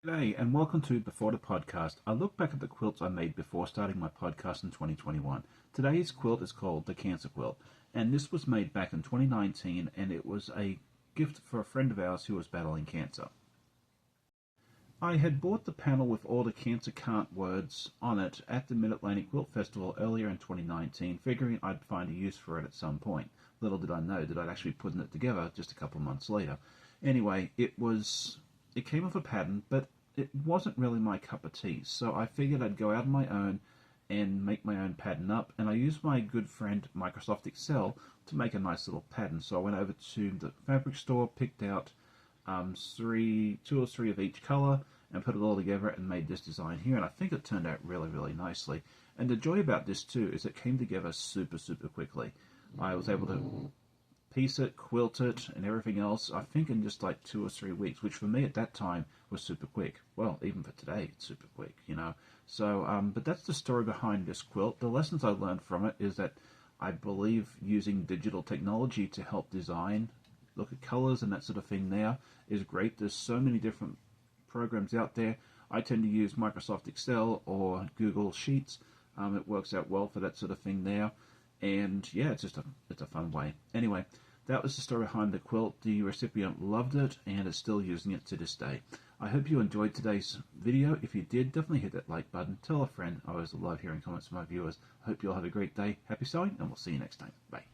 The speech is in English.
G'day and welcome to Before the Podcast. I look back at the quilts I made before starting my podcast in 2021. Today's quilt is called the Cancer Quilt, and this was made back in 2019, and it was a gift for a friend of ours who was battling cancer. I had bought the panel with all the Cancer Can't words on it at the Mid-Atlantic Quilt Festival earlier in 2019, figuring I'd find a use for it at some point. Little did I know that I'd actually put it together just a couple months later. Anyway, it came with a pattern, but it wasn't really my cup of tea, so I figured I'd go out on my own and make my own pattern up, and I used my good friend Microsoft Excel to make a nice little pattern. So I went over to the fabric store, picked out two or three of each color, and put it all together and made this design here, and I think it turned out really nicely. And the joy about this too is it came together super quickly. I was able to piece it, quilt it, and everything else, I think in just like 2 or 3 weeks, which for me at that time was super quick. Well, even for today, it's super quick, you know. So, but that's the story behind this quilt. The lessons I learned from it is that I believe using digital technology to help design, look at colors and that sort of thing now is great. There's so many different programs out there. I tend to use Microsoft Excel or Google Sheets. It works out well for that sort of thing now. And yeah, it's a fun way. Anyway, that was the story behind the quilt. The recipient loved it and is still using it to this day. I hope you enjoyed today's video. If you did, definitely hit that like button. Tell a friend. I always love hearing comments from my viewers. I hope you all have a great day. Happy sewing, and we'll see you next time. Bye.